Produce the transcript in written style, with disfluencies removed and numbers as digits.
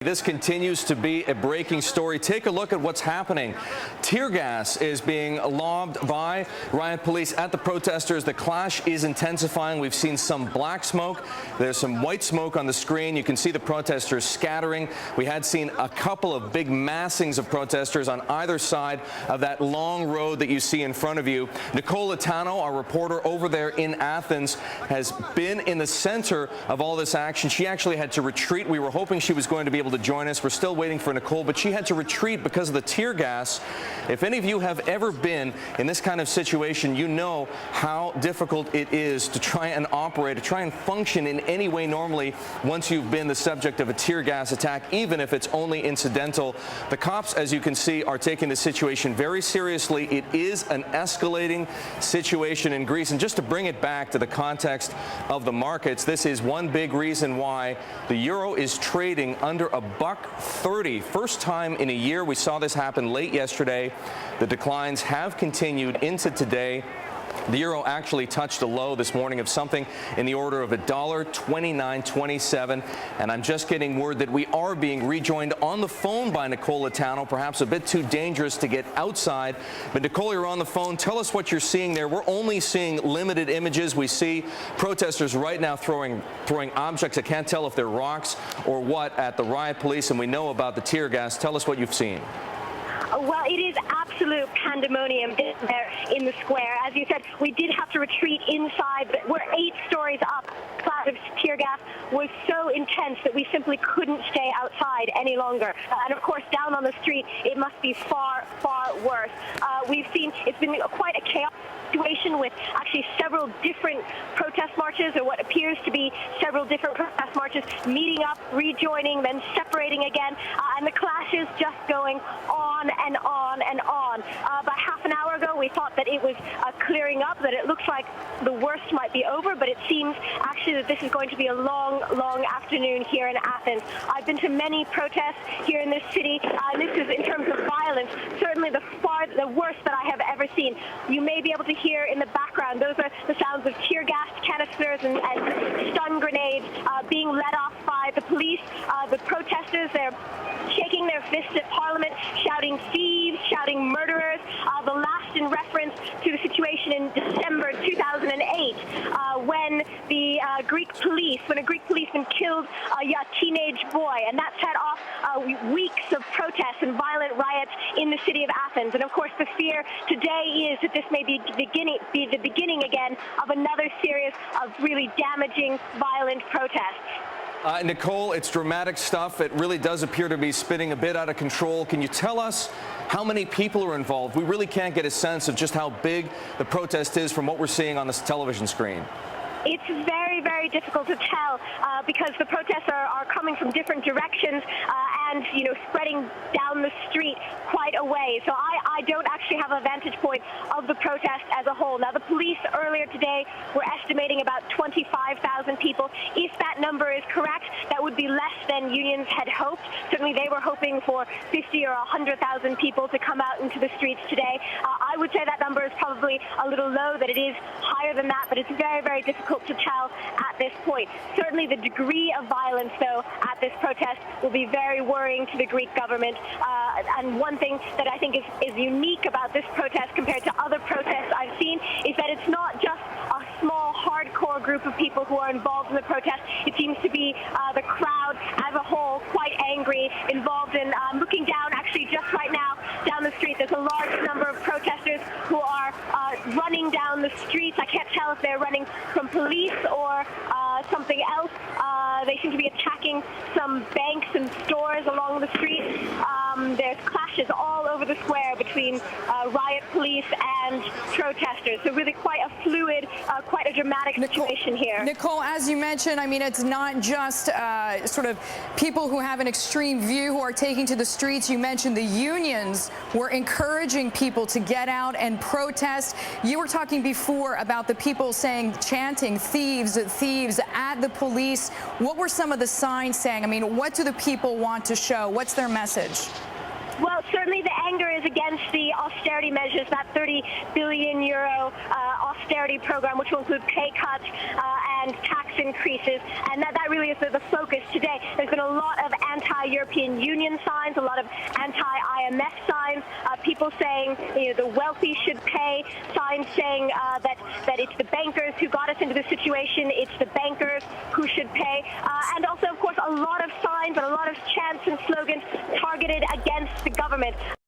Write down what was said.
this continues to be a breaking story. Take a look at what's happening. Tear gas is being lobbed by riot police at the protesters. The clash is intensifying. We've seen some black smoke. There's some white smoke on the screen. You can see the protesters scattering. We had seen a couple of big massings of protesters on either side of that long road that you see in front of you. Nicole, our reporter over there in Athens, has been in the center of all this action. She actually had to retreat. We were hoping she was going to be able to join us. We're still waiting for Nicole, but she had to retreat because of the tear gas. If any of you have ever been in this kind of situation, you know how difficult it is to try and operate, to try and function in any way normally once you've been the subject of a tear gas attack, even if it's only incidental. The cops, as you can see, are taking the situation very seriously. It is an escalating situation in Greece. And just to bring it back to the context of the markets, this is one big reason why the euro is trading under $1.30. First time in a year. We saw this happen late yesterday. The declines have continued into today. The euro actually touched a low this morning of something in the order of $1.2927. And I'm just getting word that we are being rejoined on the phone by Nicole, perhaps a bit too dangerous to get outside. But Nicole, you're on the phone. Tell us what you're seeing there. We're only seeing limited images. We see protesters right now throwing objects. I can't tell if they're rocks or what at the riot police. And we know about the tear gas. Tell us what you've seen. Well, it is absolute pandemonium there in the square. As you said, we did have to retreat inside, but we're 8 stories up. The cloud of tear gas was so intense that we simply couldn't stay outside any longer. And of course, down on the street, it must be far, far worse. We've seen it's been quite a chaotic situation with actually several different protest marches, or what appears to be several different protest marches, meeting up, rejoining, then separating again, and the clash is just going on and on and on. About half an hour ago, we thought that it was clearing up, that it looks like the worst might be over, but it seems actually that this is going to be a long, long afternoon here in Athens. I've been to many protests here in this city. This is, in terms of violence, certainly the worst that I have ever seen. You may be able to hear in the background, those are the sounds of tear gas canisters and stun grenades being let off by the police. The protesters, they're shaking their fists at Parliament, shouting thieves, shouting murderers. The last in reference to the situation in December 2008, when the Greek policeman killed a teenage boy, and that set off weeks of protests and violent riots in the city of Athens. And of course, the fear today is that this may be the beginning again of another series of really damaging, violent protests. Nicole, it's dramatic stuff. It really does appear to be spinning a bit out of control. Can you tell us how many people are involved? We really can't get a sense of just how big the protest is from what we're seeing on this television screen. It's very, very difficult to tell because the protests are coming from different directions and, spreading down the street quite a way. So I don't actually have a vantage point of the protest as a whole. Now, the police earlier today were estimating about 25,000 people. If that number is correct, that would be less than unions had hoped. Certainly, they were hoping for 50 or 100,000 people to come out into the streets today. I would say that number is probably a little low, that it is higher than that, but it's very, very difficult to tell at this point. Certainly the degree of violence, though, at this protest will be very worrying to the Greek government. And one thing that I think is unique about this protest compared to other protests I've seen is that it's not just a small, hardcore group of people who are involved in the protest. It seems to be the crowd as a whole, quite angry, involved in looking down, actually just right now, down the street. There's a large number of protesters who are running down the streets. I can't tell if they're running from police or something else. They seem to be attacking some banks and stores along the street. There's clashes all over the square between riot police and protesters. So really quite a fluid, quite a dramatic situation here. Nicole, as you mentioned, I mean, it's not just sort of people who have an extreme view who are taking to the streets. You mentioned the unions were encouraging people to get out and protest. You were talking before about the people chanting thieves, thieves at the police. What were some of the signs saying? I mean, what do the people want to show? What's their message? Well, certainly the anger is against the austerity measures, that €30 billion austerity program, which will include pay cuts and tax increases, and that really is the focus today. There's been a lot of anti-European Union signs, a lot of anti-IMF signs, people saying the wealthy should pay, signs saying that it's the bankers who got us into this situation, it's the bankers who should pay, and also, of course, a lot of signs and a lot of chants and slogans targeted against the government.